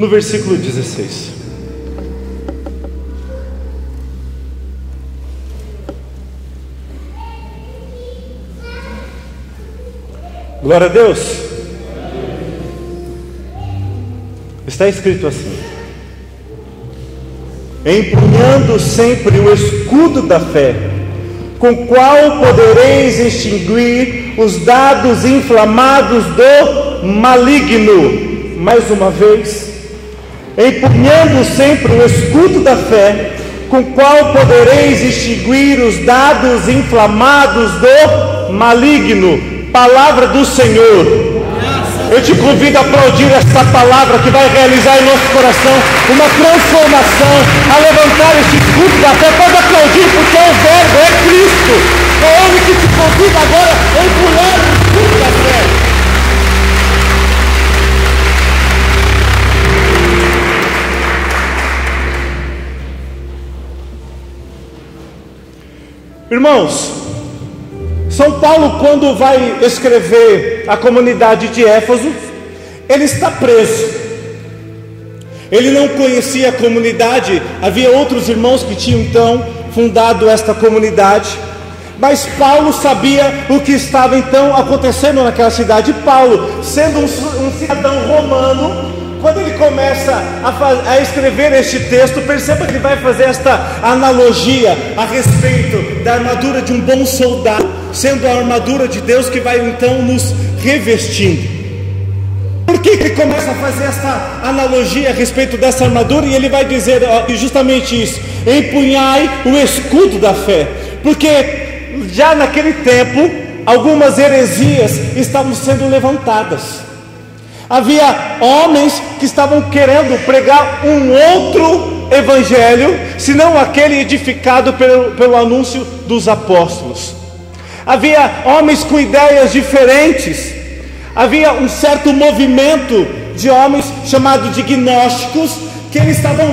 no versículo 16. Glória a Deus. Está escrito assim: empunhando sempre o escudo da fé, com o qual podereis extinguir os dardos inflamados do maligno. Mais uma vez, empunhando sempre o escudo da fé, com o qual podereis extinguir os dardos inflamados do maligno. Palavra do Senhor. Eu te convido a aplaudir esta palavra que vai realizar em nosso coração uma transformação, a levantar este escudo da fé. Pode aplaudir, porque é o Verbo, é Cristo, é Ele que te convida agora a empunhar o escudo da fé. Irmãos, São Paulo, quando vai escrever a comunidade de Éfeso, ele está preso. Ele não conhecia a comunidade, havia outros irmãos que tinham então fundado esta comunidade, mas Paulo sabia o que estava então acontecendo naquela cidade. Paulo, sendo um cidadão romano, quando ele começa a escrever este texto, perceba que ele vai fazer esta analogia a respeito da armadura de um bom soldado, sendo a armadura de Deus que vai então nos revestindo. Por que ele começa a fazer esta analogia a respeito dessa armadura? E ele vai dizer justamente isso: empunhai o escudo da fé. Porque já naquele tempo algumas heresias estavam sendo levantadas. Havia homens que estavam querendo pregar um outro evangelho, senão aquele edificado pelo anúncio dos apóstolos. Havia homens com ideias diferentes. Havia um certo movimento de homens chamado de gnósticos, que eles estavam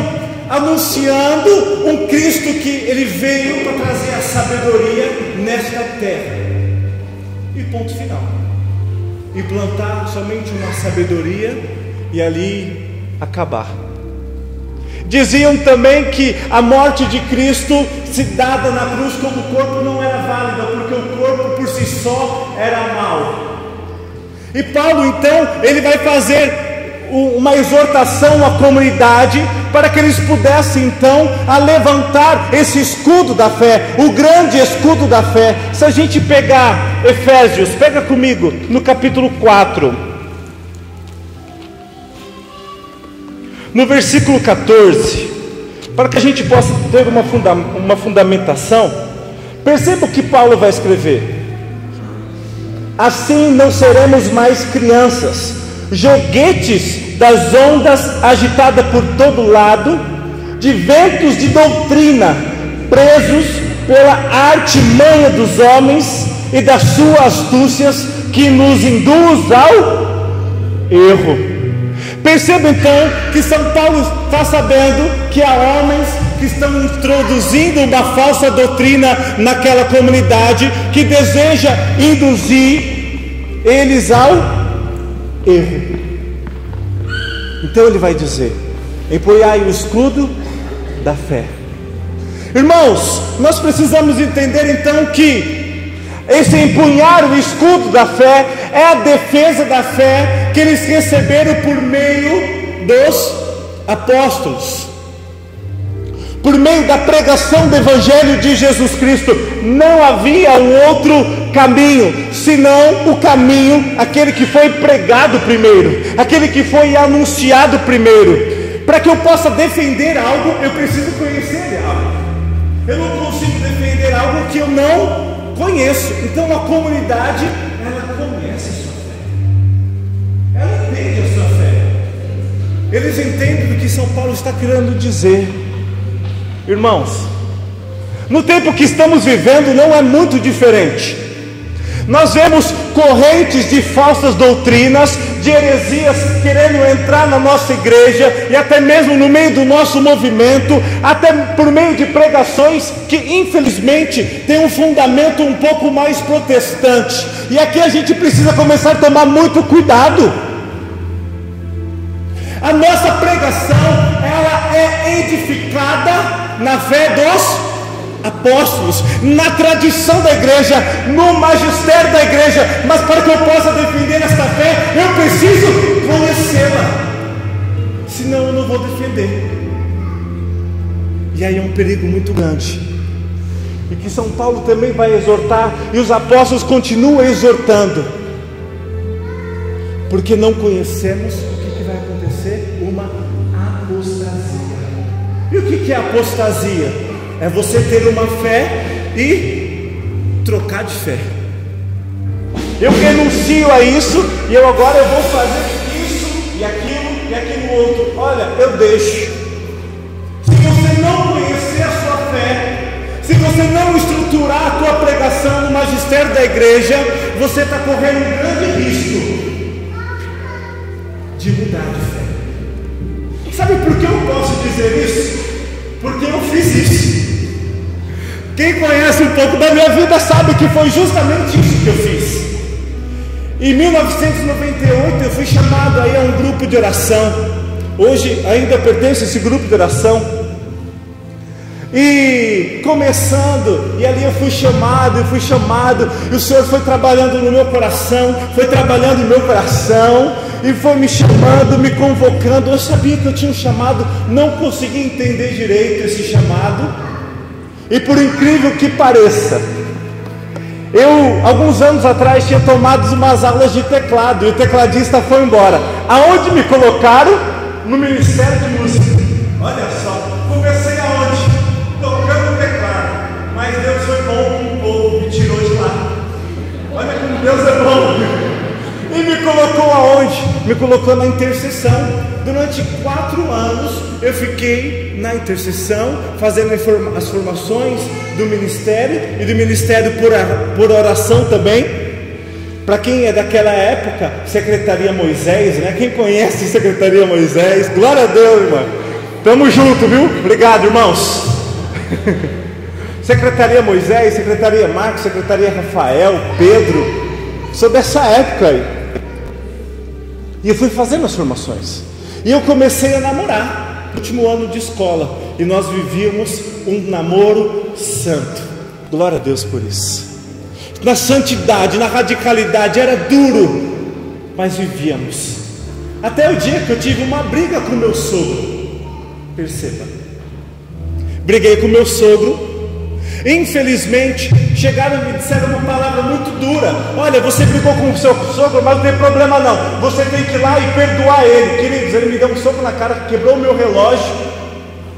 anunciando um Cristo que ele veio para trazer a sabedoria nesta terra. E ponto final. Implantar somente uma sabedoria e ali acabar. Diziam também que a morte de Cristo, se dada na cruz como corpo, não era válida, porque o corpo por si só era mau. E Paulo então, ele vai fazer uma exortação à comunidade, para que eles pudessem então a levantar esse escudo da fé, o grande escudo da fé. Se a gente pegar Efésios, pega comigo no capítulo 4, no versículo 14, para que a gente possa ter uma fundamentação. Perceba o que Paulo vai escrever: assim não seremos mais crianças, joguetes das ondas agitadas por todo lado, de ventos de doutrina, presos pela artimanha dos homens e das suas astúcias, que nos induz ao erro. Perceba então que São Paulo está sabendo que há homens que estão introduzindo uma falsa doutrina naquela comunidade, que deseja induzir eles ao erro. Então ele vai dizer: empunhai o escudo da fé. Irmãos, nós precisamos entender então que esse empunhar o escudo da fé é a defesa da fé que eles receberam por meio dos apóstolos, por meio da pregação do Evangelho de Jesus Cristo. Não havia um outro caminho, senão o caminho, aquele que foi pregado primeiro, aquele que foi anunciado primeiro. Para que eu possa defender algo, eu preciso conhecer algo. Eu não consigo defender algo que eu não conheço. Então a comunidade, ela conhece a sua fé, ela entende a sua fé. Eles entendem o que São Paulo está querendo dizer. Irmãos, no tempo que estamos vivendo não é muito diferente. Nós vemos correntes de falsas doutrinas, de heresias querendo entrar na nossa igreja, e até mesmo no meio do nosso movimento, até por meio de pregações que infelizmente tem um fundamento um pouco mais protestante. E aqui a gente precisa começar a tomar muito cuidado. A nossa pregação, ela é edificada na fé dos apóstolos, na tradição da igreja, no magistério da igreja. Mas para que eu possa defender esta fé, eu preciso conhecê-la, senão eu não vou defender. E aí é um perigo muito grande, e que São Paulo também vai exortar, e os apóstolos continuam exortando, porque não conhecemos o que vai acontecer? Uma apostasia. E o que é apostasia? É você ter uma fé e trocar de fé. Eu renuncio a isso, e agora eu vou fazer isso e aquilo outro. Olha, eu deixo. Se você não conhecer a sua fé, se você não estruturar a tua pregação no magistério da igreja, você está correndo um grande risco de mudar de fé. Sabe por que eu posso dizer isso? Porque eu fiz isso. Quem conhece um pouco da minha vida sabe que foi justamente isso que eu fiz. Em 1998 eu fui chamado aí a um grupo de oração. Hoje ainda pertenço a esse grupo de oração. E começando, e ali eu fui chamado, e o Senhor foi trabalhando no meu coração, e foi me chamando, me convocando. Eu sabia que eu tinha um chamado, não consegui entender direito esse chamado. E por incrível que pareça, eu alguns anos atrás tinha tomado umas aulas de teclado, e o tecladista foi embora. Aonde me colocaram? No Ministério de Música. Olha só, comecei aonde? Tocando teclado. Mas Deus foi bom com o povo, me tirou de lá. Olha como Deus é bom. E me colocou aonde? Me colocou na intercessão. Durante 4 anos eu fiquei na intercessão, fazendo as formações do ministério, e do ministério por oração também. Para quem é daquela época, Secretaria Moisés, né? Quem conhece Secretaria Moisés? Glória a Deus, irmão. Tamo junto, viu? Obrigado, irmãos. Secretaria Moisés, Secretaria Marcos, Secretaria Rafael, Pedro. Sou dessa época aí. E eu fui fazendo as formações. E eu comecei a namorar no último ano de escola. E nós vivíamos um namoro santo. Glória a Deus por isso. Na santidade, na radicalidade, era duro, mas vivíamos. Até o dia que eu tive uma briga com meu sogro. Perceba. Briguei com meu sogro. Infelizmente, chegaram e me disseram uma palavra muito dura. Olha, você brigou com o seu sogro, mas não tem problema não. Você tem que ir lá e perdoar ele. Queridos, ele me deu um soco na cara, quebrou o meu relógio.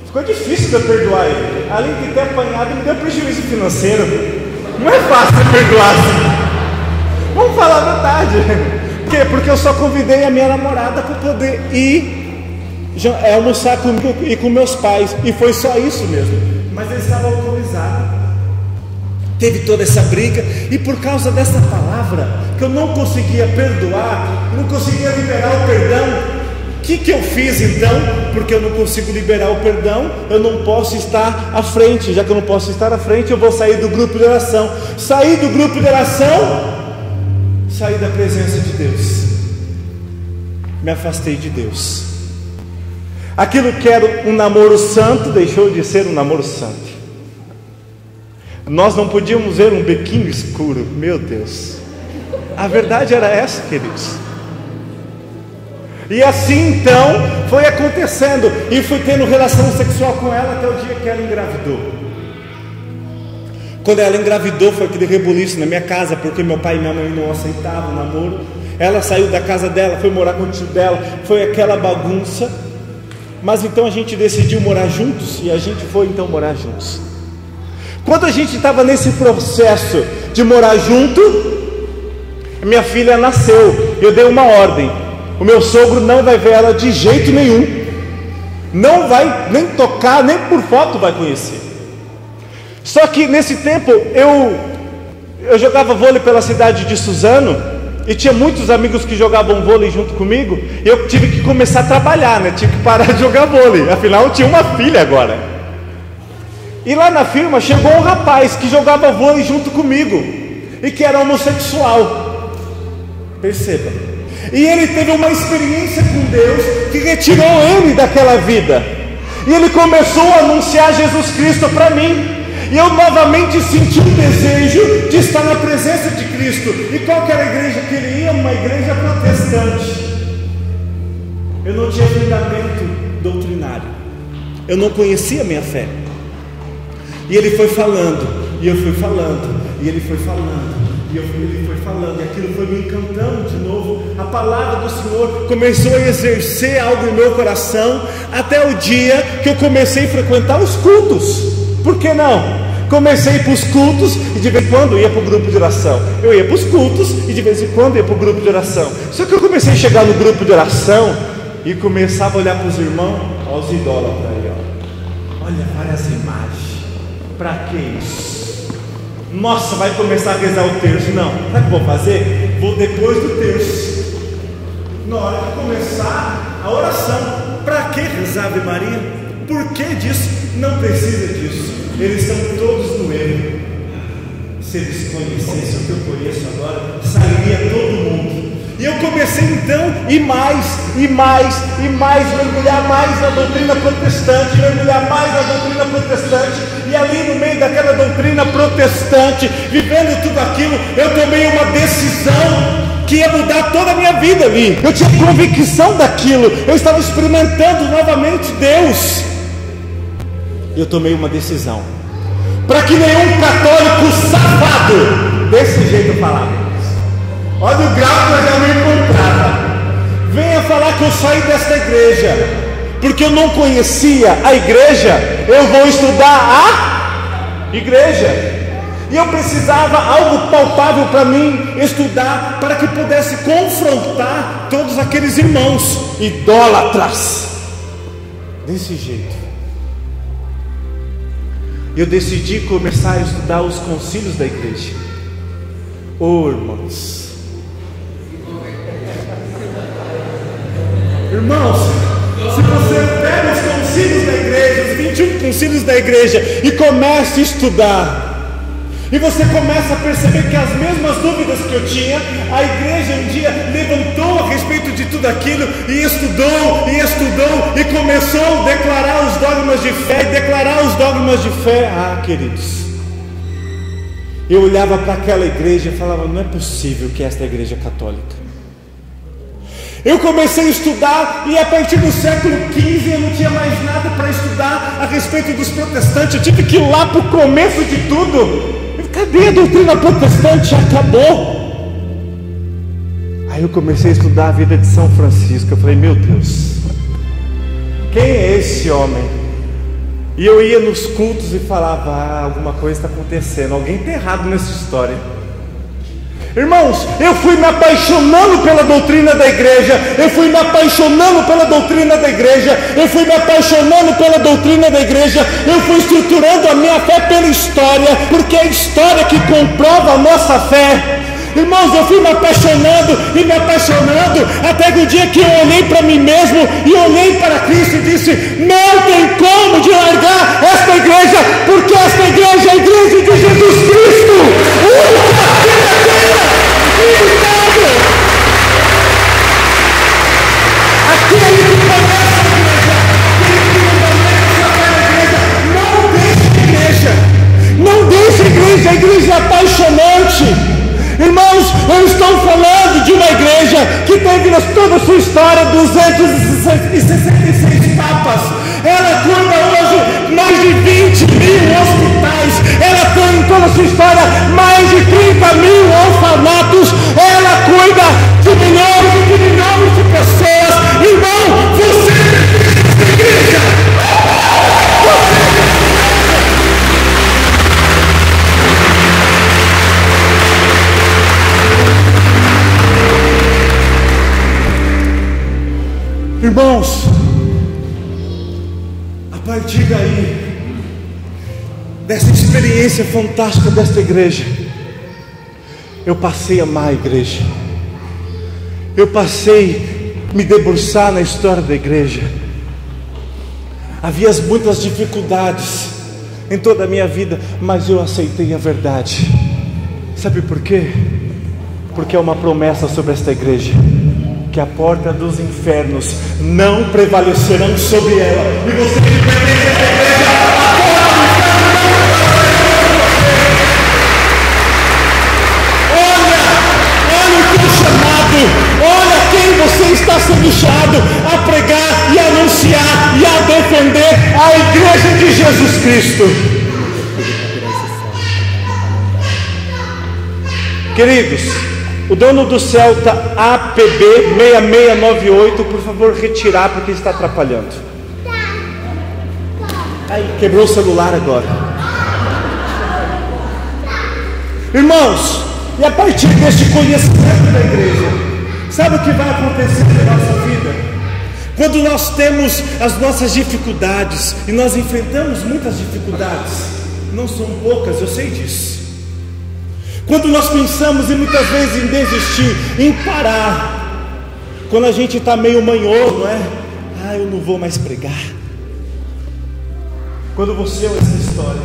Ficou difícil de eu perdoar ele. Além de ter apanhado, me deu prejuízo financeiro. Não é fácil perdoar assim. Vamos falar a verdade. Por quê? Porque eu só convidei a minha namorada para poder ir almoçar comigo e com meus pais. E foi só isso mesmo. Mas ele estava autorizado. Teve toda essa briga. E por causa dessa palavra, que eu não conseguia perdoar, não conseguia liberar o perdão, o que eu fiz então? Porque eu não consigo liberar o perdão, eu não posso estar à frente. Já que eu não posso estar à frente, eu vou sair do grupo de oração. Saí do grupo de oração, saí da presença de Deus, me afastei de Deus. Aquilo que era um namoro santo deixou de ser um namoro santo. Nós não podíamos ver um biquinho escuro. Meu Deus, a verdade era essa, queridos. E assim então foi acontecendo. E fui tendo relação sexual com ela até o dia que ela engravidou. Quando ela engravidou, foi aquele rebuliço na minha casa, porque meu pai e minha mãe não aceitavam o namoro. Ela saiu da casa dela, foi morar com o tio dela. Foi aquela bagunça. Mas então a gente decidiu morar juntos. E a gente foi então morar juntos. Quando a gente estava nesse processo de morar junto, minha filha nasceu. Eu dei uma ordem: o meu sogro não vai ver ela de jeito nenhum. Não vai nem tocar, nem por foto vai conhecer. Só que nesse tempo eu jogava vôlei pela cidade de Suzano. E tinha muitos amigos que jogavam vôlei junto comigo. E eu tive que começar a trabalhar, né? Tive que parar de jogar vôlei. Afinal eu tinha uma filha agora. E lá na firma chegou um rapaz que jogava vôlei junto comigo e que era homossexual. Perceba. E ele teve uma experiência com Deus que retirou ele daquela vida. E ele começou a anunciar Jesus Cristo para mim. E eu novamente senti um desejo de estar na presença de Cristo. E qual que era a igreja que ele ia? Uma igreja protestante. Eu não tinha fundamento doutrinário. Eu não conhecia a minha fé. E ele foi falando, e eu fui falando, e ele foi falando, e ele foi falando, e aquilo foi me encantando de novo. A palavra do Senhor começou a exercer algo em meu coração, até o dia que eu comecei a frequentar os cultos. Por que não? Comecei a ir para os cultos e de vez em quando ia para o grupo de oração. Eu ia para os cultos e de vez em quando ia para o grupo de oração. Só que eu comecei a chegar no grupo de oração e começava a olhar para os irmãos, olha os idólatras aí, ó. Olha várias imagens. Para que isso? Nossa, vai começar a rezar o terço. Não, sabe o que eu vou fazer? Vou depois do terço. Na hora de começar a oração. Para que rezar Ave Maria? Por que disso? Não precisa disso. Eles estão todos no erro. Se eles conhecessem o que eu conheço agora, sairia todo mundo. E eu comecei então, e mais, mergulhar mais na doutrina protestante, e ali no meio daquela doutrina protestante, vivendo tudo aquilo, eu tomei uma decisão que ia mudar toda a minha vida ali. Eu tinha convicção daquilo, eu estava experimentando novamente Deus. Eu tomei uma decisão, para que nenhum católico safado, desse jeito eu falava, olha o grau que eu já me encontrava, venha falar que eu saí desta igreja, porque eu não conhecia a igreja. Eu vou estudar a igreja, e eu precisava algo palpável para mim estudar, para que pudesse confrontar todos aqueles irmãos idólatras, desse jeito. Eu decidi começar a estudar os concílios da igreja. Irmãos, se você pega os concílios da igreja, os 21 concílios da igreja, e começa a estudar, e você começa a perceber que as mesmas dúvidas que eu tinha, a igreja um dia levantou a respeito de tudo aquilo, e estudou, e começou a declarar os dogmas de fé, Ah, queridos, eu olhava para aquela igreja e falava, não é possível que esta é a igreja católica. Eu comecei a estudar, e a partir do século XV eu não tinha mais nada para estudar a respeito dos protestantes. Eu tive que ir lá para o começo de tudo. Cadê a doutrina protestante? Acabou. Aí eu comecei a estudar a vida de São Francisco. Eu falei, meu Deus, quem é esse homem? E eu ia nos cultos e falava, alguma coisa está acontecendo, alguém está errado nessa história. Irmãos, eu fui me apaixonando pela doutrina da igreja, eu fui estruturando a minha fé pela história, porque é a história que comprova a nossa fé. Irmãos, eu fui me apaixonando, até que o dia que eu olhei para mim mesmo e olhei para Cristo e disse, não tem como de largar esta igreja, porque esta igreja é a igreja de Jesus Cristo, aquele que começa a igreja, não deixe a igreja é apaixonante. Irmãos, eu estou falando de uma igreja que teve toda a sua história 266 papas. Ela cuida hoje mais de 20 mil hospitais. Ela tem em toda a sua história mais de 30 mil orfanatos. Ela cuida de milhões de pessoas. Irmão, você é essa igreja. Irmãos, a partir daí, dessa experiência fantástica desta igreja, eu passei a amar a igreja. Eu passei a me debruçar na história da igreja. Havia muitas dificuldades em toda a minha vida, mas eu aceitei a verdade. Sabe por quê? Porque é uma promessa sobre esta igreja. que a porta dos infernos não prevalecerão sobre ela. E você que pertence a essa igreja, a porta do inferno não prevalecerá. Olha o teu chamado, olha quem você está sendo chamado a pregar e a anunciar e a defender a igreja de Jesus Cristo. Queridos, o dono do Celta APB 6698, por favor, retirar porque está atrapalhando. Aí, quebrou o celular agora. Irmãos, e a partir deste conhecimento da igreja, sabe o que vai acontecer na nossa vida? Quando nós temos as nossas dificuldades, e nós enfrentamos muitas dificuldades, não são poucas, eu sei disso. Quando nós pensamos e muitas vezes em desistir, em parar, quando a gente está meio manhoso, não é? Eu não vou mais pregar. Quando você olha essa história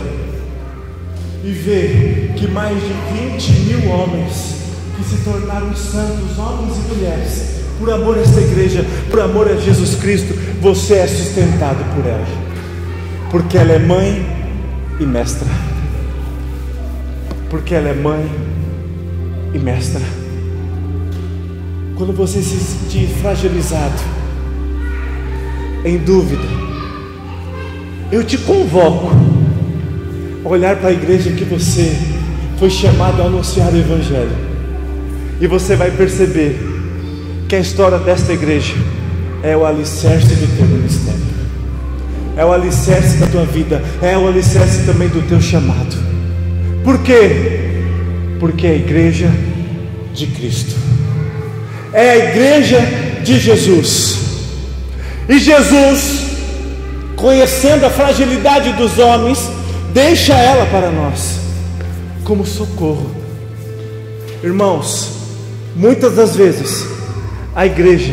e vê que mais de 20 mil homens que se tornaram santos, homens e mulheres, por amor a esta igreja, por amor a Jesus Cristo, você é sustentado por ela, porque ela é mãe e mestra. Porque ela é mãe e mestra. Quando você se sentir fragilizado, em dúvida, eu te convoco a olhar para a igreja que você foi chamado a anunciar o Evangelho, e você vai perceber que a história desta igreja é o alicerce do teu ministério, é o alicerce da tua vida, é o alicerce também do teu chamado. Por quê? Porque é a igreja de Cristo, é a igreja de Jesus. E Jesus, conhecendo a fragilidade dos homens, deixa ela para nós como socorro. Irmãos, muitas das vezes a igreja,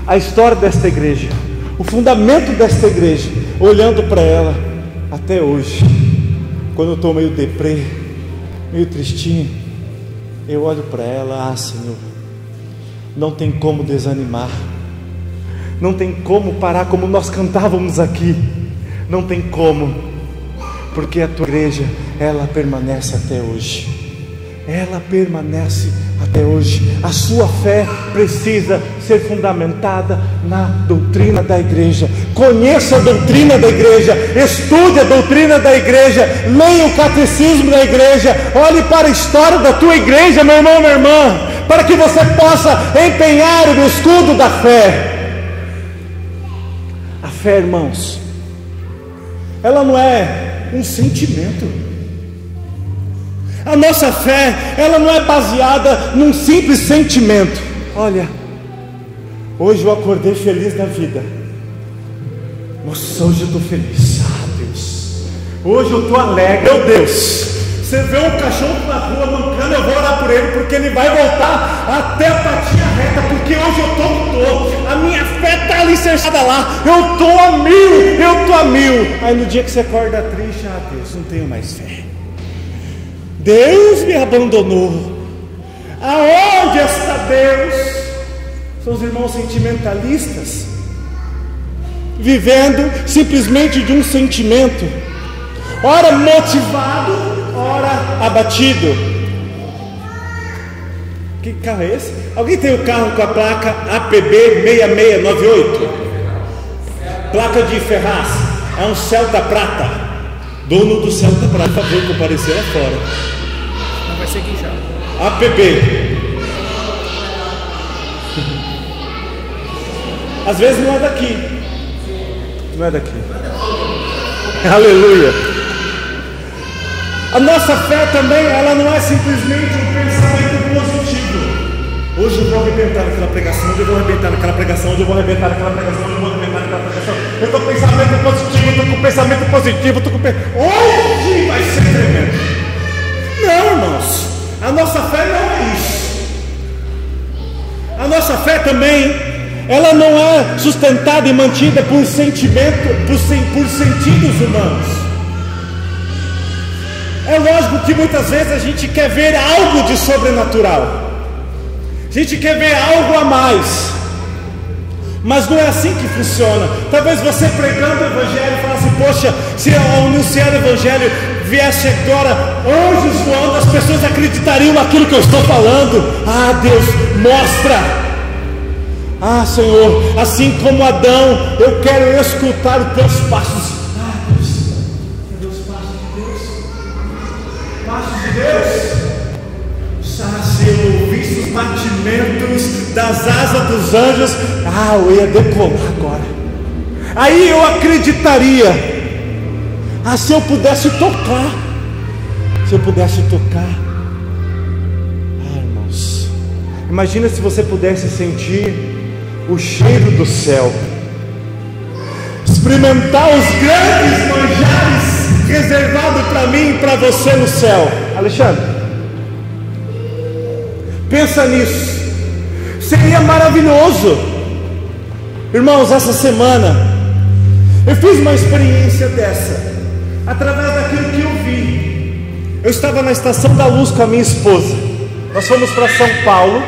a história desta igreja, o fundamento desta igreja, olhando para ela até hoje, quando eu estou meio deprê, meio tristinho, eu olho para ela, Senhor, não tem como desanimar, não tem como parar, como nós cantávamos aqui, não tem como, porque a tua igreja, ela permanece até hoje, ela permanece até hoje. A sua fé precisa ser fundamentada na doutrina da igreja. Conheça a doutrina da igreja, estude a doutrina da igreja, leia o catecismo da igreja, olhe para a história da tua igreja, meu irmão, minha irmã, para que você possa empenhar o estudo da fé. A fé, irmãos, ela não é um sentimento. A nossa fé, ela não é baseada num simples sentimento. Olha, hoje eu acordei feliz da vida. Nossa, hoje eu estou feliz. Deus, hoje eu estou alegre. Meu Deus, você vê um cachorro na rua mancando, eu vou orar por ele, porque ele vai voltar até a patinha reta, porque hoje eu estou, a minha fé está alicerçada lá, eu estou a mil. Aí no dia que você acorda triste, Deus, não tenho mais fé, Deus me abandonou. Aonde está Deus? São os irmãos sentimentalistas, vivendo simplesmente de um sentimento, ora motivado, ora abatido. Que carro é esse? Alguém tem o carro com a placa APB 6698? Placa de Ferraz. É um Celta Prata. Dono do Celta Prata, por favor, comparecer lá fora. Não vai seguir já. APB. Às vezes não é daqui. Não é daqui. Aleluia. A nossa fé também, ela não é simplesmente um pensamento positivo. Hoje eu vou arrebentar naquela pregação, hoje eu vou arrebentar naquela pregação, hoje eu vou arrebentar naquela pregação, hoje eu vou arrebentar naquela pregação. Eu estou com pensamento positivo, eu estou com pensamento positivo, hoje vai ser tremendo. Não, irmãos, a nossa fé não é isso. A nossa fé também, ela não é sustentada e mantida por sentimento, por sentidos humanos. É lógico que muitas vezes a gente quer ver algo de sobrenatural, a gente quer ver algo a mais, Mas não é assim que funciona. Talvez você pregando o Evangelho falasse: poxa, se ao anunciar o Evangelho viesse agora anjos voando, as pessoas acreditariam naquilo que eu estou falando. Ah, Deus, mostra. Ah, Senhor, assim como Adão, eu quero escutar os teus passos. Ah, Deus, cadê os passos de Deus? Passos de Deus. Se eu ouvisse os batimentos das asas dos anjos, eu ia decolar agora. Aí eu acreditaria. Se eu pudesse tocar. Irmãos, imagina se você pudesse sentir o cheiro do céu, experimentar os grandes manjares reservados para mim e para você no céu. Alexandre, pensa nisso, seria maravilhoso. Irmãos, essa semana eu fiz uma experiência dessa, através daquilo que eu vi. Eu estava na Estação da Luz com a minha esposa. Nós fomos para São Paulo,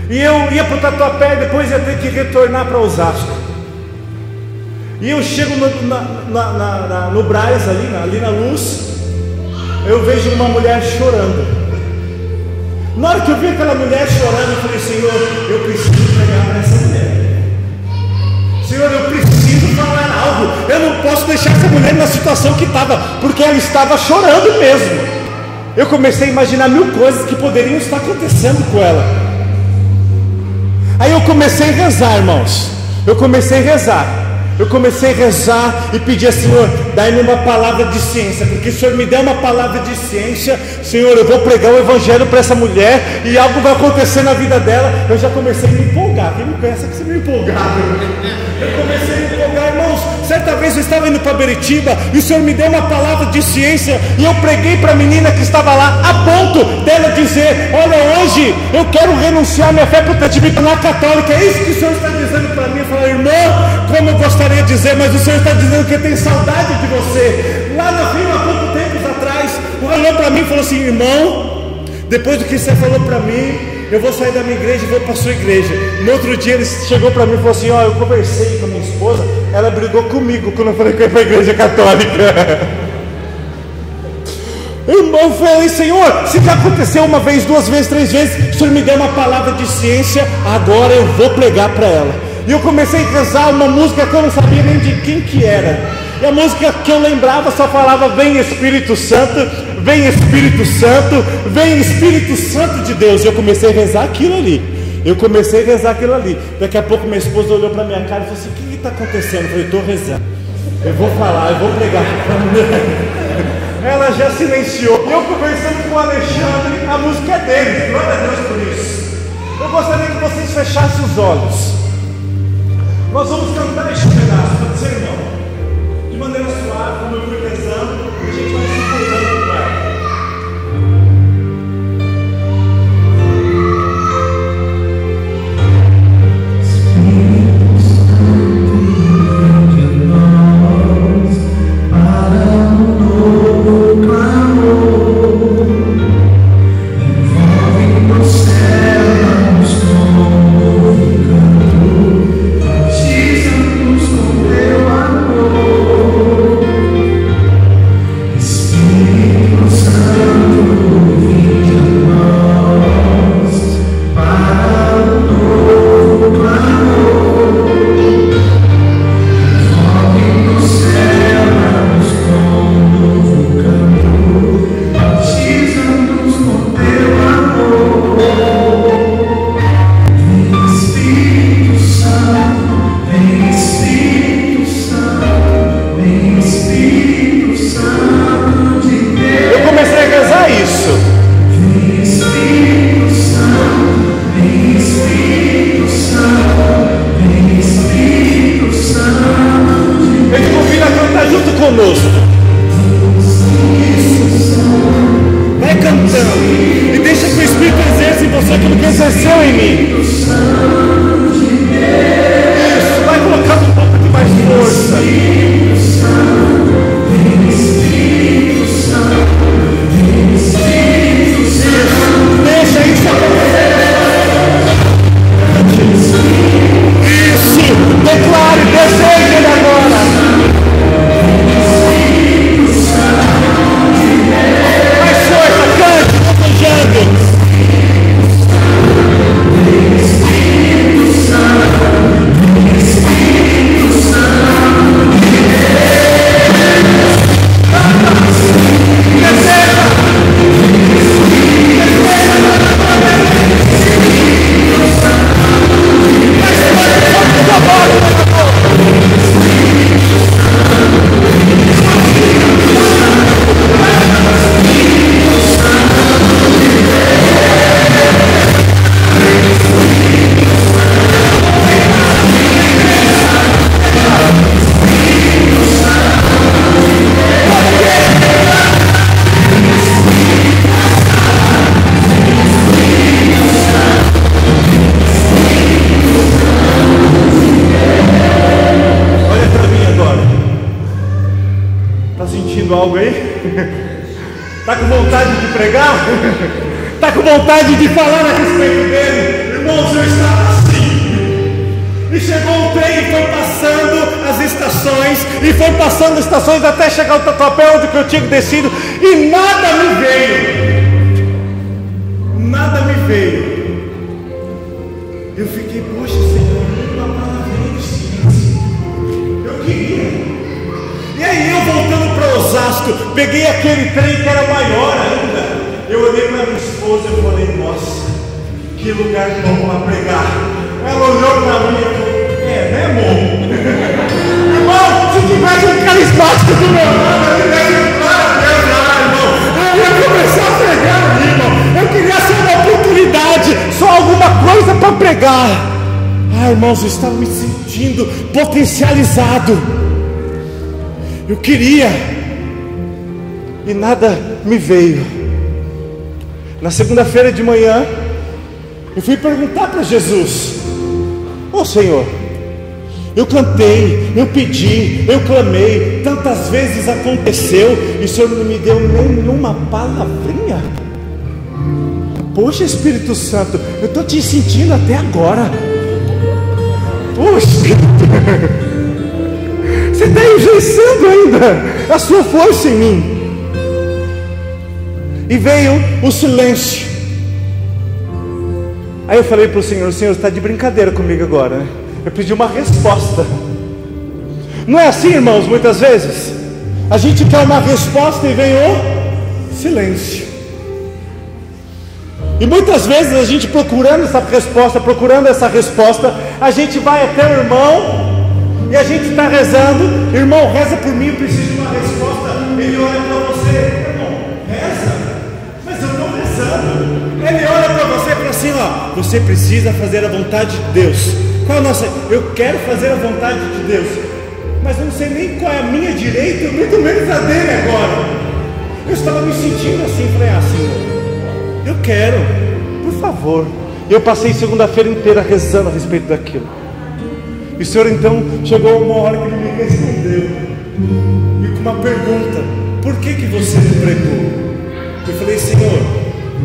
e eu ia para o Tatuapé, depois ia ter que retornar para Osasco. E eu chego no Brás, ali na Luz, eu vejo uma mulher chorando. Na hora que eu vi aquela mulher chorando, eu falei: Senhor, eu preciso pregar para essa mulher. Senhor, eu preciso falar algo. Eu não posso deixar essa mulher na situação que estava, porque ela estava chorando mesmo. Eu comecei a imaginar mil coisas que poderiam estar acontecendo com ela. Aí eu comecei a rezar, irmãos. Eu comecei a rezar e pedir: Senhor, dai-me uma palavra de ciência, porque o Senhor me der uma palavra de ciência, Senhor, eu vou pregar o Evangelho para essa mulher e algo vai acontecer na vida dela. Eu já comecei a me empolgar. Quem me conhece é que você me empolgava. Eu comecei a me empolgar, irmãos. Certa vez eu estava indo para Beritiba e o Senhor me deu uma palavra de ciência, e eu preguei para a menina que estava lá, a ponto dela dizer: olha, hoje eu quero renunciar minha fé protetiva na católica. É isso que o Senhor está dizendo para mim. Eu falei: irmão, como eu gostaria de dizer, mas o Senhor está dizendo que tem saudade de você. Lá na Rio, há pouco tempo atrás, olhou para mim e falou assim: irmão, depois do que você falou para mim, eu vou sair da minha igreja e vou para a sua igreja. No outro dia ele chegou para mim e falou assim: eu conversei com a minha esposa, ela brigou comigo quando eu falei que eu ia para a igreja católica. Irmão, eu falei: Senhor, se já aconteceu uma vez, duas vezes, três vezes, o Senhor me deu uma palavra de ciência, agora eu vou pregar para ela. E eu comecei a rezar uma música que eu não sabia nem de quem que era. E a música que eu lembrava só falava: vem Espírito Santo, vem Espírito Santo, vem Espírito Santo de Deus. E eu comecei a rezar aquilo ali. Daqui a pouco minha esposa olhou para minha cara e falou assim: o que está acontecendo? Eu falei: estou rezando. Eu vou falar, eu vou pregar. Ela já silenciou. Eu conversando com o Alexandre, a música é dele. Glória a Deus por isso. Eu gostaria que vocês fechassem os olhos. Nós vamos cantar este pedaço, pode ser, irmão? De maneira suave, como eu fui rezando, e a gente vai se empolgando com ela. Espírito sentindo algo aí? Está com vontade de pregar? Está com vontade de falar a respeito dele? Irmãos, eu estava assim. E chegou o trem e foi passando as estações, e foi passando as estações até chegar ao Tatuapé, onde eu tinha descido, e nada me veio. Nada me veio. Eu fiquei, poxa, Senhor, uma palavrinha de ciência. Eu queria. E aí eu voltando para Osasco, peguei aquele trem que era maior ainda. Eu olhei para minha esposa e falei, nossa, que lugar bom para pregar. Ela olhou para mim e falou, né, amor? Irmão, se tivesse um carismático do meu lado, eu tivesse irmão, eu ia começar a pregar ali, irmão. Eu queria ser uma oportunidade, só alguma coisa para pregar. Irmãos, eu estava me sentindo potencializado. Eu queria, e nada me veio. Na segunda-feira de manhã, eu fui perguntar para Jesus: ô Senhor, eu cantei, eu pedi, eu clamei, tantas vezes aconteceu, e o Senhor não me deu nenhuma palavrinha. Poxa, Espírito Santo, eu estou te sentindo até agora. Poxa, você está exercendo ainda a sua força em mim. E veio o silêncio. Aí eu falei para o Senhor está de brincadeira comigo agora, né? Eu pedi uma resposta. Não é assim, irmãos, muitas vezes? A gente quer uma resposta e vem o silêncio. E muitas vezes a gente procurando essa resposta, a gente vai até o irmão e a gente está rezando. Irmão, reza por mim, eu preciso de uma resposta. Ele olha para você, irmão, reza. Mas eu estou rezando. Ele olha para você e fala assim, ó, você precisa fazer a vontade de Deus. Qual é a nossa? Eu quero fazer a vontade de Deus, mas eu não sei nem qual é a minha direita, muito menos a dele agora. Eu estava me sentindo assim, falei, Senhor, eu quero, por favor. Eu passei segunda-feira inteira rezando a respeito daquilo. E o Senhor então chegou uma hora que Ele me respondeu, e com uma pergunta: por que você não pregou? Eu falei, Senhor,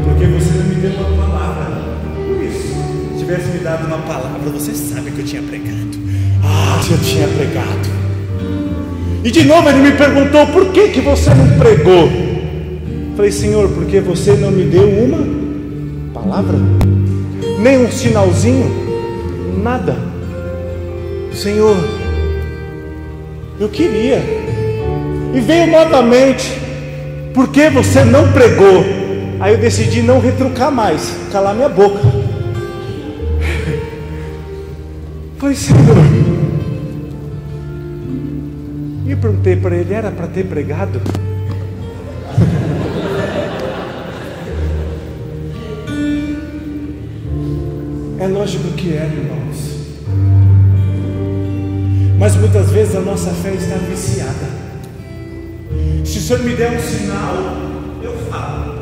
porque você não me deu uma palavra. Por isso, se tivesse me dado uma palavra, você sabe que eu tinha pregado. Se eu tinha pregado. E de novo Ele me perguntou: por que você não pregou? Eu falei, Senhor, porque você não me deu uma palavra, nem um sinalzinho, nada. Senhor, eu queria. E veio novamente: por que você não pregou? Aí eu decidi não retrucar mais, calar minha boca. Falei, Senhor. E eu perguntei para ele: era para ter pregado? É lógico que é, irmãos. Mas muitas vezes a nossa fé está viciada. Se o Senhor me der um sinal, eu falo.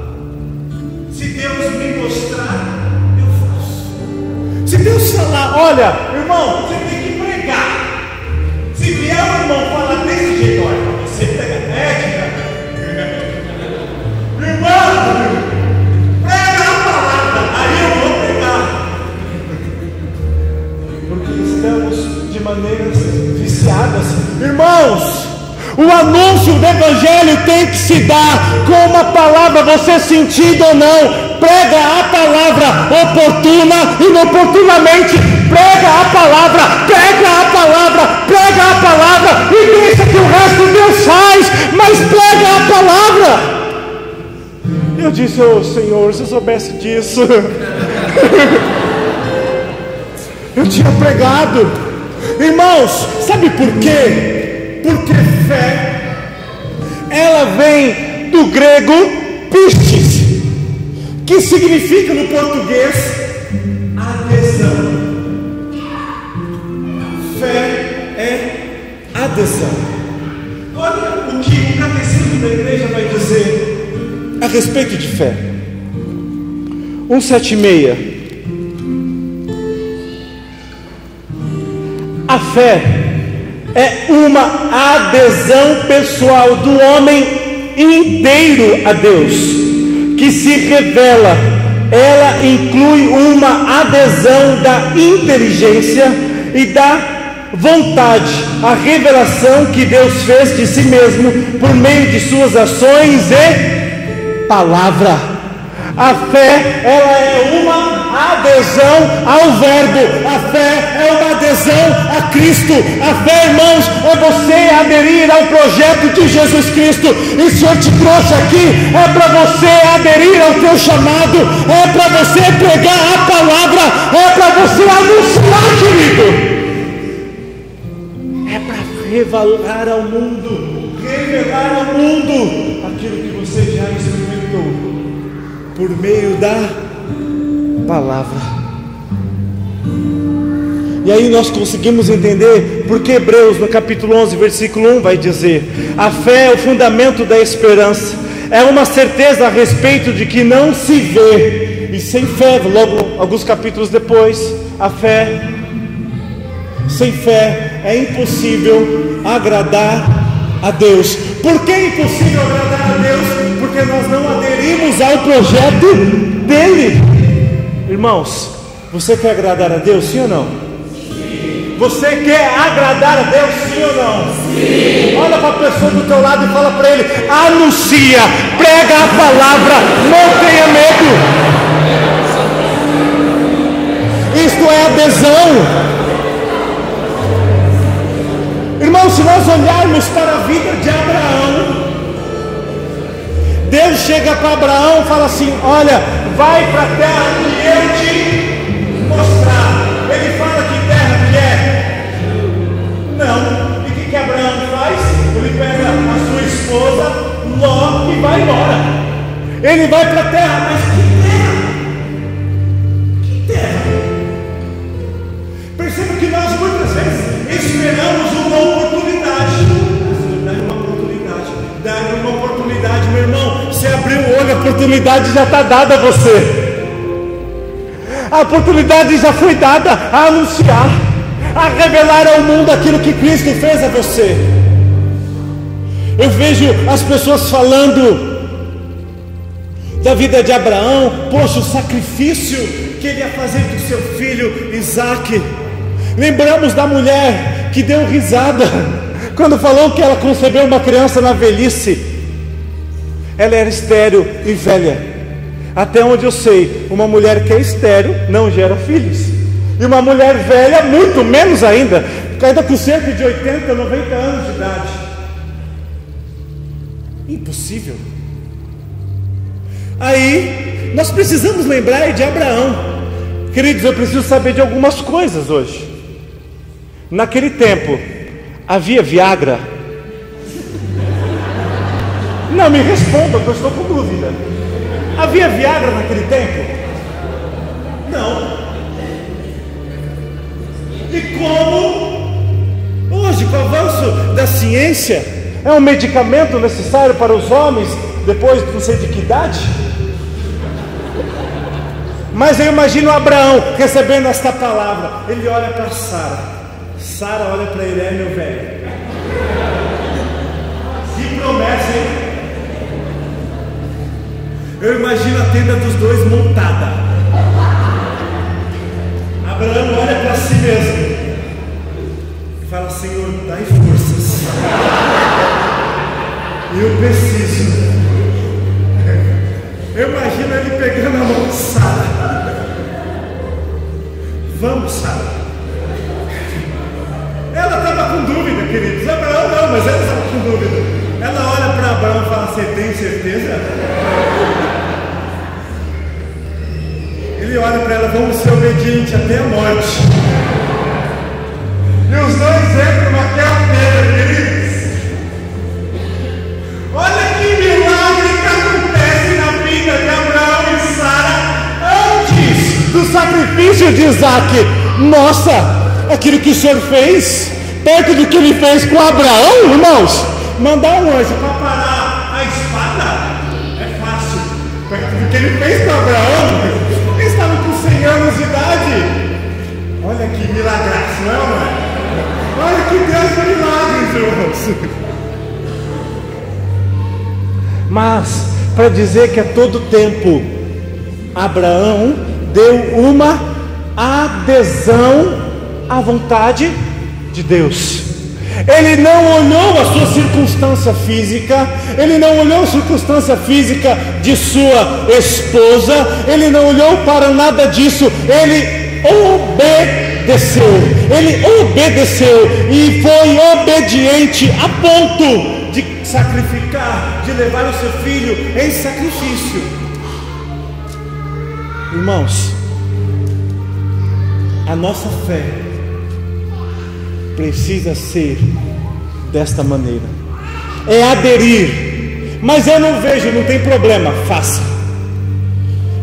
Se Deus me mostrar, eu faço. Se Deus falar, olha, irmão, você tem que pregar. Se vier o irmão falar desse jeito, olha, você prega ética. Irmão, prega a palavra, aí eu vou pregar. Porque estamos de maneiras viciadas. Irmãos, o anúncio do Evangelho tem que se dar com uma palavra, você sentindo ou não. Prega a palavra oportuna e inoportunamente. Prega a palavra, prega a palavra, prega a palavra. E pensa que o resto Deus faz, mas prega a palavra. Eu disse, Senhor, se eu soubesse disso, eu tinha pregado. Irmãos, sabe por quê? Porque fé, ela vem do grego pistis, que significa no português adesão. Fé é adesão. Olha o que o catecismo da igreja vai dizer a respeito de fé. 176. A fé é uma adesão pessoal do homem inteiro a Deus, que se revela. Ela inclui uma adesão da inteligência e da vontade, a revelação que Deus fez de si mesmo por meio de suas ações e palavra. A fé, ela é uma adesão ao verbo, a fé é uma adesão a Cristo. A fé, irmãos, é você aderir ao projeto de Jesus Cristo. E se eu te trouxe aqui, é para você aderir ao teu chamado, é para você pregar a palavra, é para você anunciar, querido. É para revelar ao mundo aquilo que você já experimentou por meio da palavra. E aí nós conseguimos entender porque Hebreus, no capítulo 11, versículo 1, vai dizer: a fé é o fundamento da esperança, é uma certeza a respeito de que não se vê. E sem fé, logo alguns capítulos depois, a fé, sem fé é impossível agradar a Deus. Por que é impossível agradar a Deus? Porque nós não aderimos ao projeto dele. Irmãos, você quer agradar a Deus, sim ou não? Sim. Você quer agradar a Deus, sim ou não? Sim. Olha para a pessoa do teu lado e fala para ele: anuncia, prega a palavra, não tenha medo. Isto é adesão. Irmãos, se nós olharmos para a vida de Abraão, Deus chega para Abraão e fala assim: olha, vai para a terra que eu te mostrar. Ele fala: que terra que é? Não. E o que Abraão faz? Ele pega a sua esposa Ló e vai embora. Ele vai para a terra, mas que terra? Que terra? Perceba que nós muitas vezes esperamos uma oportunidade. Dá uma oportunidade, meu irmão. Você abriu o olho, a oportunidade já está dada a você. A oportunidade já foi dada a anunciar, a revelar ao mundo aquilo que Cristo fez a você. Eu vejo as pessoas falando da vida de Abraão. Poxa, o sacrifício que ele ia fazer do seu filho Isaque. Lembramos da mulher que deu risada quando falou que ela concebeu uma criança na velhice. Ela era estéril e velha. Até onde eu sei, uma mulher que é estéril não gera filhos. E uma mulher velha, muito menos ainda com cerca de 80, 90 anos de idade. Impossível. Aí, nós precisamos lembrar de Abraão. Queridos, eu preciso saber de algumas coisas hoje. Naquele tempo, havia Viagra? Não, me respondam, que eu estou com dúvida. Havia Viagra naquele tempo? Não. E como hoje, com o avanço da ciência, é um medicamento necessário para os homens depois de não sei de que idade? Mas eu imagino Abraão recebendo esta palavra. Ele olha para Sara. Sara olha para ele: é, meu velho, que promessa, hein? Eu imagino a tenda dos dois montada. Abraão olha para si mesmo e fala: Senhor, dai forças, eu preciso. Eu imagino ele pegando a mão de Sara. Vamos, Sara. Ela estava com dúvida, queridos. Abraão não, mas ela estava com dúvida. Ela olha para Abraão e fala: você tem certeza? Ele olha para ela: vamos ser obedientes até a morte. E os dois entram naquela pedra, queridos. Olha que milagre que acontece na vida de Abraão e Sara antes do sacrifício de Isaque. Nossa! Aquilo que o Senhor fez, perto do que ele fez com Abraão, irmãos. Mandar um anjo para parar a espada é fácil. Perto do que ele fez com Abraão, ele estava com 100 anos de idade. Olha que milagraço, não é? Olha que Deus de milagres, irmãos. Mas, para dizer que a todo tempo, Abraão deu uma adesão à vontade de Deus. Ele não olhou a sua circunstância física, ele não olhou a circunstância física de sua esposa, ele não olhou para nada disso, ele obedeceu e foi obediente a ponto de sacrificar, de levar o seu filho em sacrifício. Irmãos, a nossa fé precisa ser desta maneira, é aderir. Mas eu não vejo, não tem problema, faça.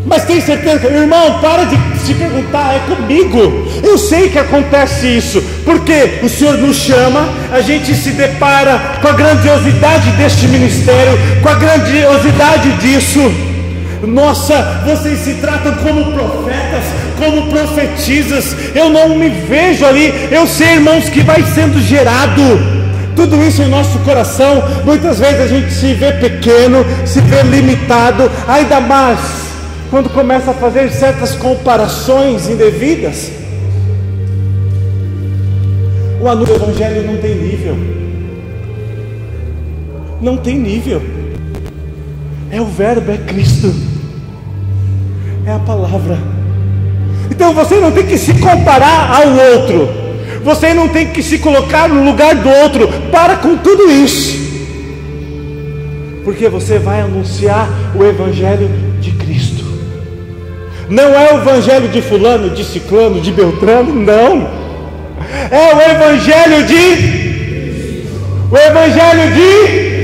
Mas tem certeza, irmão, para de se perguntar, é comigo. Eu sei que acontece isso, porque o Senhor nos chama, a gente se depara com a grandiosidade deste ministério, com a grandiosidade disso. Nossa, vocês se tratam como profetas, como profetisas. Eu não me vejo ali. Eu sei, irmãos, que vai sendo gerado tudo isso em nosso coração. Muitas vezes a gente se vê pequeno, se vê limitado, ainda mais quando começa a fazer certas comparações indevidas. O anúncio do Evangelho não tem nível. Não tem nível. É o Verbo, é Cristo, é a palavra. Então você não tem que se comparar ao outro, você não tem que se colocar no lugar do outro. Para com tudo isso, porque você vai anunciar o Evangelho de Cristo. Não é o Evangelho de fulano, de ciclano, de beltrano, não. É o Evangelho de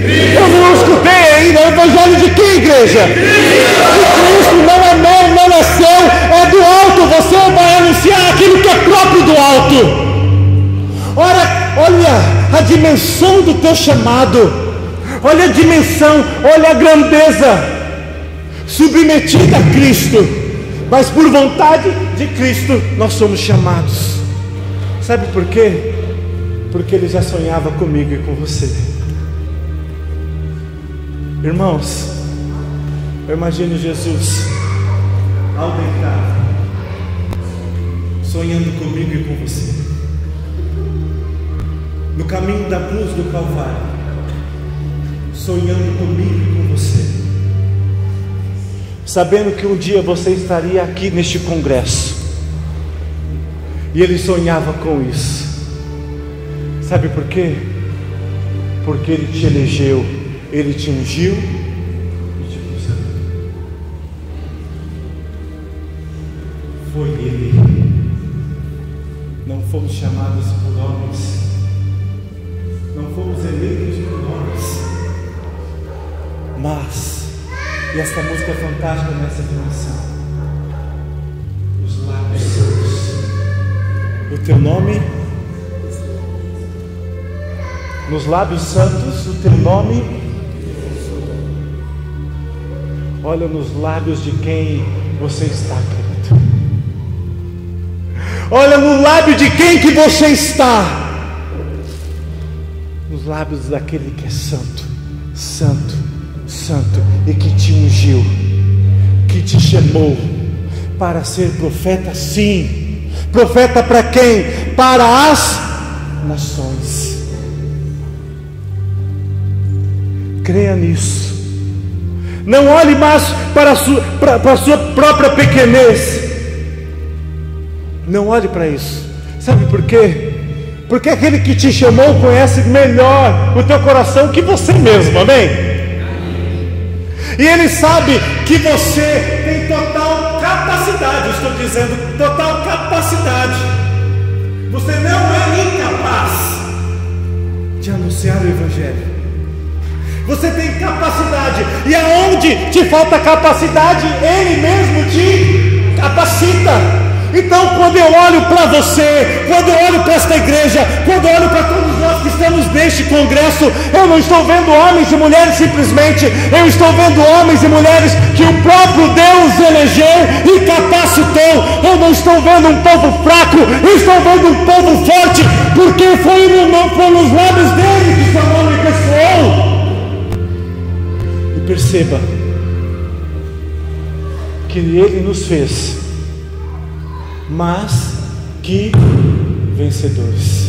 eu não escutei ainda. É o Evangelho de que, igreja? De Cristo. Não é meu, não é seu, é do alto. Você vai anunciar aquilo que é próprio do alto. Olha a dimensão do teu chamado, olha a dimensão, olha a grandeza, submetida a Cristo, mas por vontade de Cristo nós somos chamados. Sabe por quê? Porque Ele já sonhava comigo e com você. Irmãos, eu imagino Jesus ao deitar, sonhando comigo e com você, no caminho da cruz do Calvário, sonhando comigo e com você, sabendo que um dia você estaria aqui neste congresso, e Ele sonhava com isso. Sabe por quê? Porque Ele te elegeu, Ele te ungiu e te consagrou. Foi Ele. Não fomos chamados por homens, não fomos eleitos por homens, mas, e essa música é fantástica nessa dimensão, os lábios santos, o teu nome, nos lábios santos, o teu nome. Olha nos lábios de quem você está, querido. Olha no lábio de quem que você está. Nos lábios daquele que é santo, santo, santo, e que te ungiu, que te chamou para ser profeta. Sim, profeta para quem? Para as nações. Creia nisso. Não olhe mais para a sua própria pequenez. Não olhe para isso. Sabe por quê? Porque aquele que te chamou conhece melhor o teu coração que você mesmo, amém? E Ele sabe que você tem total capacidade. Eu estou dizendo total capacidade. Você não é incapaz de anunciar o Evangelho. Você tem capacidade, e aonde te falta capacidade, Ele mesmo te capacita. Então, quando eu olho para você, quando eu olho para esta igreja, quando eu olho para todos nós que estamos neste congresso, eu não estou vendo homens e mulheres simplesmente, eu estou vendo homens e mulheres que o próprio Deus elegeu e capacitou. Eu não estou vendo um povo fraco, eu estou vendo um povo forte, porque foi nos lábios dele que sua mão me abençoou. E perceba que ele nos fez mais que vencedores.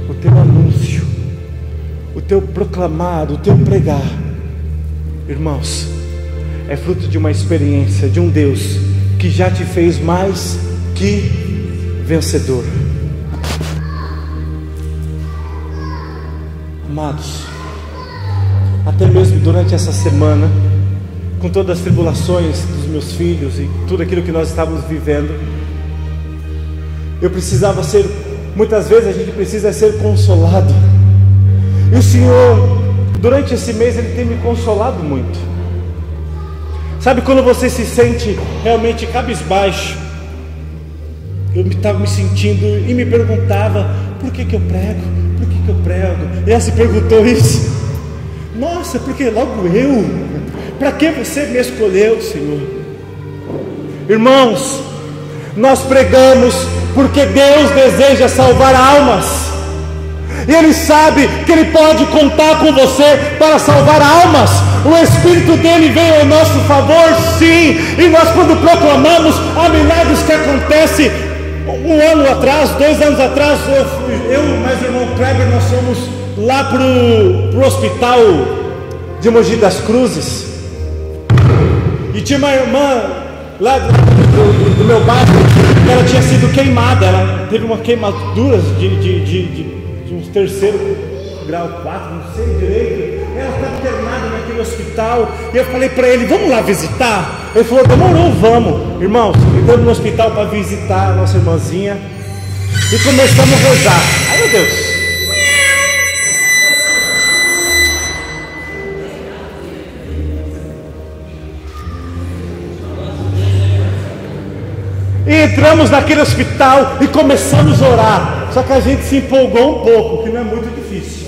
O teu anúncio, o teu proclamar, o teu pregar, irmãos, é fruto de uma experiência de um Deus que já te fez mais que vencedor. Amados, até mesmo durante essa semana, com todas as tribulações dos meus filhos e tudo aquilo que nós estávamos vivendo, eu precisava ser, muitas vezes a gente precisa ser consolado, e o Senhor, durante esse mês, Ele tem me consolado muito. Sabe quando você se sente realmente cabisbaixo? Eu estava me sentindo e me perguntava: por que eu prego? Por que eu prego? E ela se perguntou isso. Nossa, porque logo eu? Para que você me escolheu, Senhor? Irmãos, nós pregamos porque Deus deseja salvar almas, e Ele sabe que Ele pode contar com você para salvar almas. O Espírito dele veio ao nosso favor, sim, e nós, quando proclamamos, há milagres que acontecem. Um ano atrás, 2 anos atrás, eu e mais o irmão Kleber, nós fomos lá para o hospital de Mogi das Cruzes, e tinha uma irmã lá do meu bairro, que ela tinha sido queimada. Ela teve uma queimadura de uns 3º grau, 4, não sei direito. Ela estava internada naquele hospital, e eu falei para ele: vamos lá visitar? Ele falou: demorou, vamos. Irmãos, entramos no hospital para visitar a nossa irmãzinha e começamos a rezar. Ai, meu Deus! E entramos naquele hospital e começamos a orar. Só que a gente se empolgou um pouco, que não é muito difícil.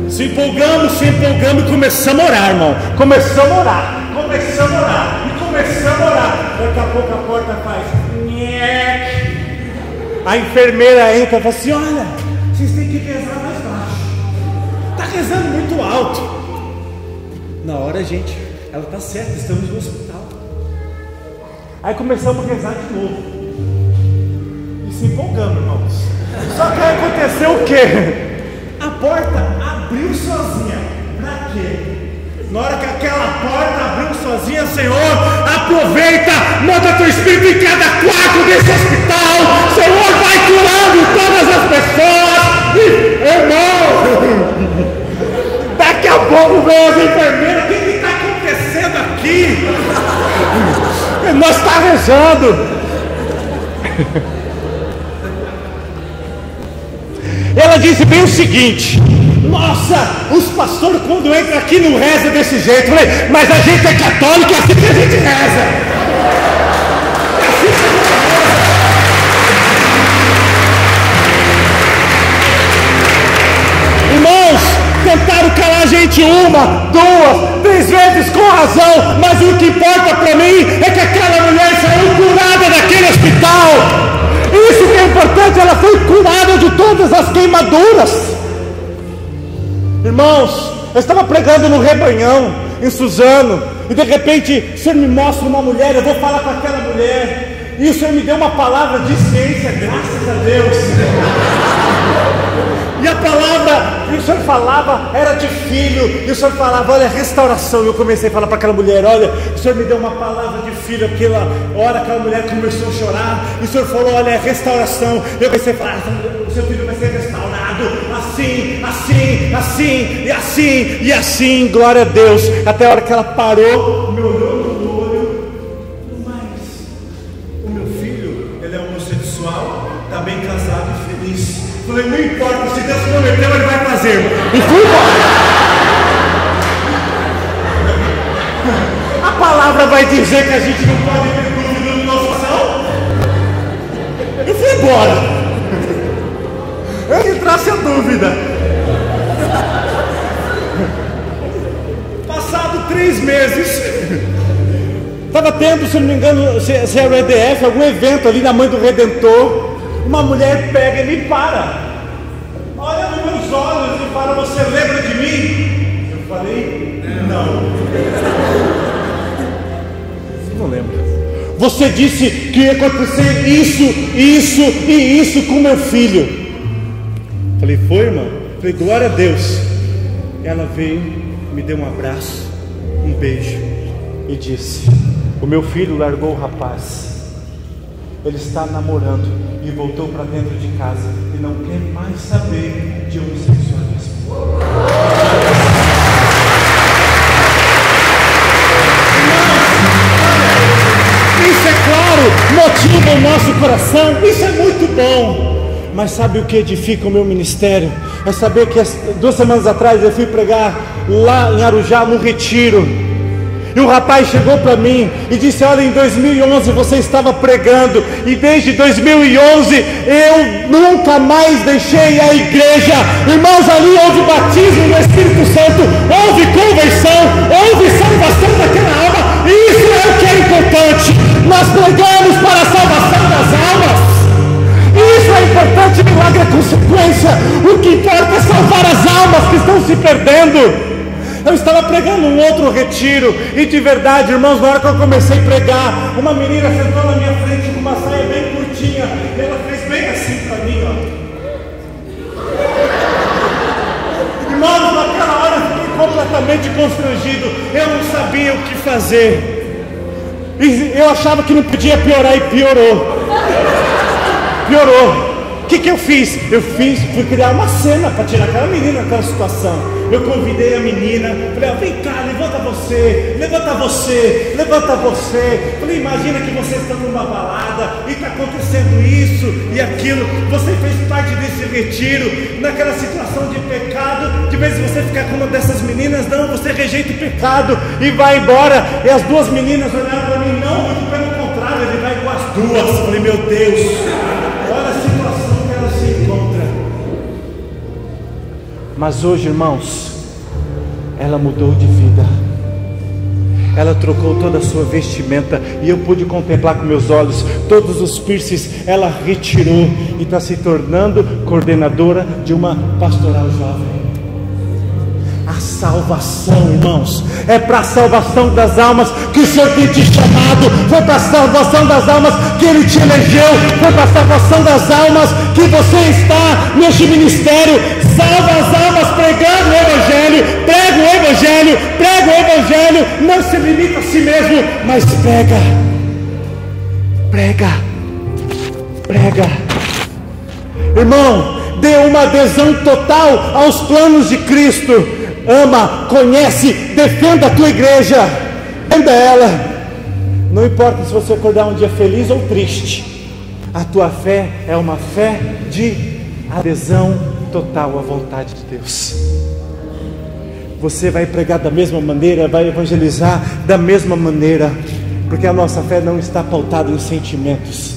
Se empolgamos e começamos a orar, irmão. Começamos a orar. Daqui a pouco a porta faz nhec. A enfermeira entra e fala assim: olha, vocês têm que rezar mais baixo. Está rezando muito alto. Na hora, gente, ela está certa, estamos no hospital. Aí começamos a rezar de novo. E se empolgamos, irmãos. Só que aí aconteceu o quê? A porta abriu sozinha. Pra quê? Na hora que aquela porta abriu sozinha, Senhor, aproveita, manda teu Espírito em cada quarto desse hospital. Senhor, vai curando todas as pessoas. E, irmão, daqui a pouco vem as enfermeiras: o que está acontecendo aqui? Nós estamos rezando. Ela disse bem o seguinte: nossa, os pastores quando entram aqui não rezam desse jeito. Eu falei: mas a gente é católico, é assim que a gente reza. É assim que a gente reza. Irmãos, tentaram calar a gente 1, 2, 3 vezes com razão, mas o que importa para mim é que aquela mulher saiu curada daquele hospital. Isso que é importante, ela foi curada de todas as queimaduras. Irmãos, eu estava pregando no Rebanhão, em Suzano, e de repente o Senhor me mostra uma mulher. Eu vou falar com aquela mulher, e o Senhor me deu uma palavra de ciência, graças a Deus. E a palavra que o Senhor falava era de filho. E o Senhor falava: olha, restauração. E eu comecei a falar para aquela mulher: olha, o Senhor me deu uma palavra de filho. Aquela hora aquela mulher começou a chorar. E o Senhor falou: olha, restauração. Eu comecei a falar: o seu filho vai ser restaurado. Assim, assim, assim, e assim, e assim. Glória a Deus. Até a hora que ela parou, me olhou no olho. Mas o meu filho, ele é homossexual, está bem casado e feliz. Falei: não importa, se Deus prometeu, Ele vai fazer. E fui embora. A palavra vai dizer que a gente não pode ter dúvida no nosso coração. Eu fui embora. Eu entrasse a dúvida. Passado 3 meses, estava tendo, se não me engano, se era o EDF, algum evento ali na Mãe do Redentor. Uma mulher pega e me para, olha nos meus olhos e fala: você lembra de mim? Eu falei: não. Não lembro. Você disse que ia acontecer isso, isso e isso com meu filho. Falei: foi, irmã? Falei: glória a Deus. Ela veio, me deu um abraço, um beijo e disse: o meu filho largou o rapaz, ele está namorando e voltou para dentro de casa e não quer mais saber de homossexualismo. Isso, é claro, motiva o nosso coração, isso é muito bom. Mas sabe o que edifica o meu ministério? É saber que 2 semanas atrás eu fui pregar lá em Arujá, no retiro. E um rapaz chegou para mim e disse: olha, em 2011 você estava pregando, e desde 2011 eu nunca mais deixei a igreja. Irmãos, ali houve batismo no Espírito Santo, houve conversão, houve salvação daquela alma. E isso é o que é importante. Nós pregamos para a salvação das almas. Isso é importante, milagre é consequência. O que importa é salvar as almas que estão se perdendo. Eu estava pregando um outro retiro, e de verdade, irmãos, na hora que eu comecei a pregar, uma menina sentou na minha frente com uma saia bem curtinha, e ela fez bem assim para mim, ó. Irmãos, naquela hora eu fiquei completamente constrangido, eu não sabia o que fazer, e eu achava que não podia piorar, e piorou. O que eu fiz? Fui criar uma cena para tirar aquela menina daquela situação. Eu convidei a menina, falei: vem cá, levanta você, levanta você, levanta você. Falei: imagina que você está numa balada e está acontecendo isso e aquilo. Você fez parte desse retiro, naquela situação de pecado. De vez em você ficar com uma dessas meninas, não, você rejeita o pecado e vai embora. E as duas meninas olharam para mim: não, muito pelo contrário, ele vai com as duas. Falei: meu Deus, olha a situação que ela se encontra. Mas hoje, irmãos, ela mudou de vida. Ela trocou toda a sua vestimenta, e eu pude contemplar com meus olhos todos os piercings. Ela retirou e está se tornando coordenadora de uma pastoral jovem. A salvação, irmãos, é para a salvação das almas que o Senhor tem te chamado. Foi para a salvação das almas que Ele te elegeu. Foi para a salvação das almas que você está neste ministério. Salva as almas pregando o Evangelho. Prega o Evangelho, prega o Evangelho. Não se limita a si mesmo, mas prega. Prega, prega. Irmão, dê uma adesão total aos planos de Cristo. Ama, conhece, defenda a tua igreja, defenda ela. Não importa se você acordar um dia feliz ou triste, a tua fé é uma fé de adesão total à vontade de Deus. Você vai pregar da mesma maneira, vai evangelizar da mesma maneira, porque a nossa fé não está pautada em sentimentos.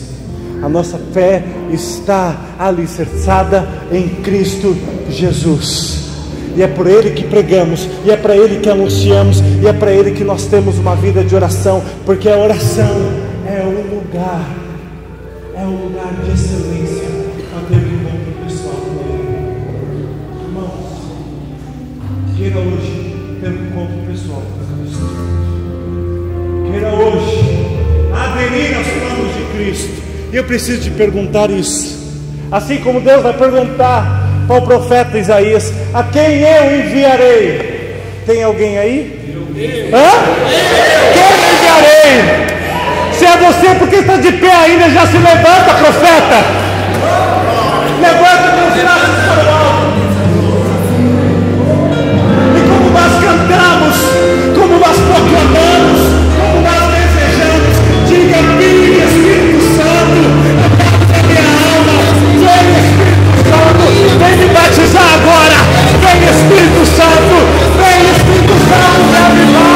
A nossa fé está alicerçada em Cristo Jesus. E é por Ele que pregamos, e é para Ele que anunciamos, e é para Ele que nós temos uma vida de oração, porque a oração é um lugar de excelência para ter um encontro pessoal com Ele. Irmãos, queira hoje ter um encontro pessoal com Cristo. Queira hoje aderir aos planos de Cristo. E eu preciso te perguntar isso, assim como Deus vai perguntar para o profeta Isaías: a quem eu enviarei? Tem alguém aí? Hã? Quem eu enviarei? Se é você, porque está de pé ainda, já se levanta, profeta. Levanta meus braços para o alto. E como nós cantamos, como nós proclamamos, como nós desejamos, diga: vem Espírito Santo, acalma minha alma. Vem Espírito Santo, vem me batizar agora. Vem Espírito Santo, vem Espírito Santo, me avivar.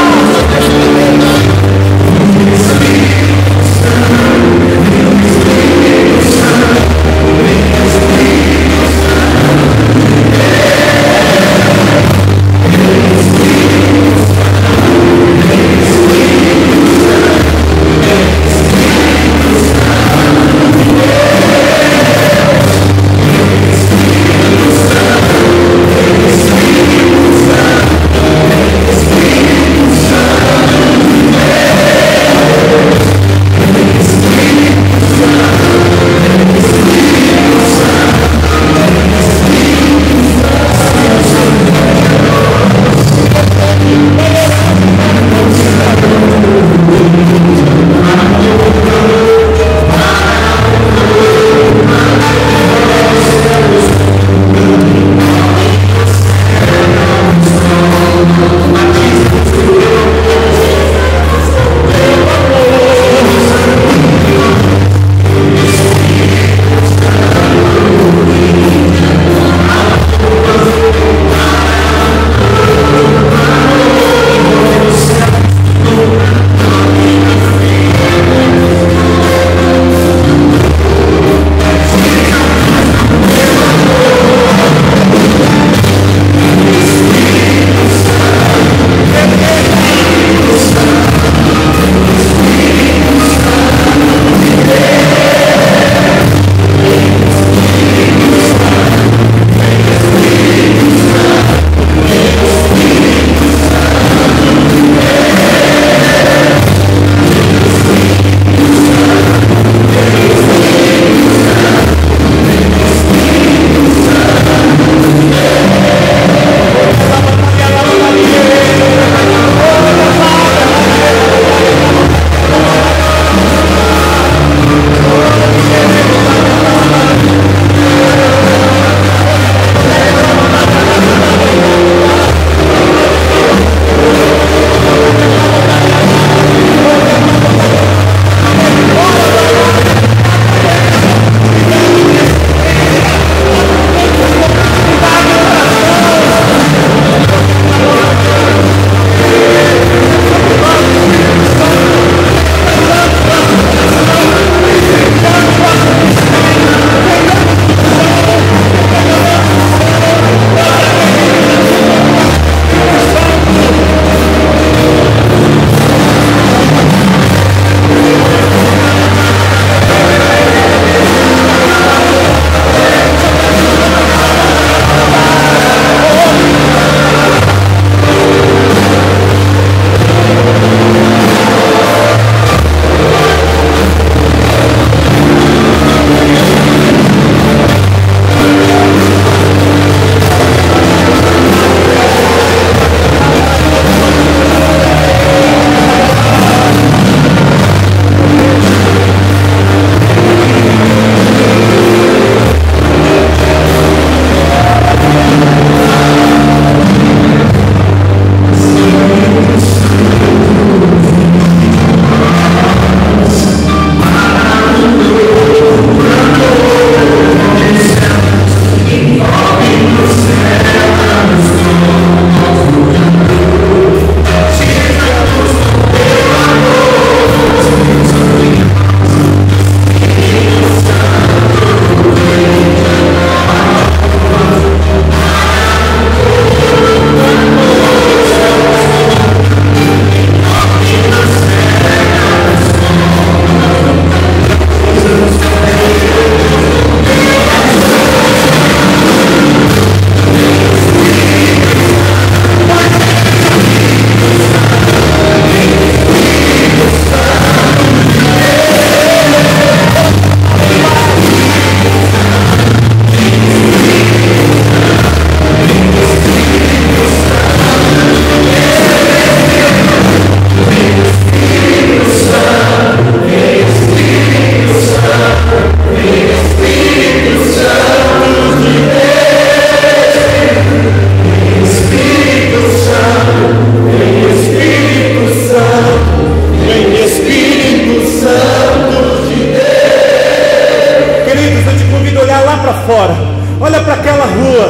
agora. Olha para aquela rua.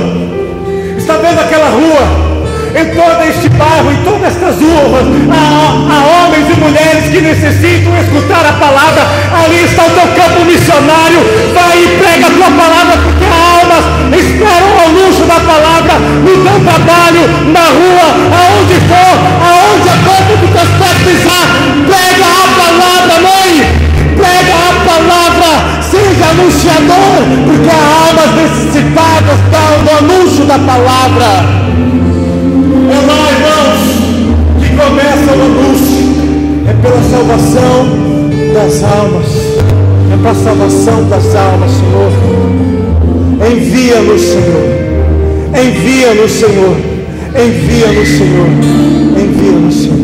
Está vendo aquela rua? Em todo este bairro, em todas estas ruas, há homens e mulheres que necessitam escutar a palavra. Ali está o teu campo missionário. Vai e prega a tua palavra, porque almas esperam ao luxo da palavra, no teu trabalho, na rua, aonde for, aonde a ponta do teu pé pisar. Prega a palavra, mãe. Prega a palavra. Seja anunciador, porque há almas necessitadas do anúncio da palavra. É lá, irmãos, que começa o anúncio. É pela salvação das almas. É para a salvação das almas, Senhor. Envia-nos, Senhor. Envia-nos, Senhor. Envia-nos, Senhor. Envia-nos, Senhor.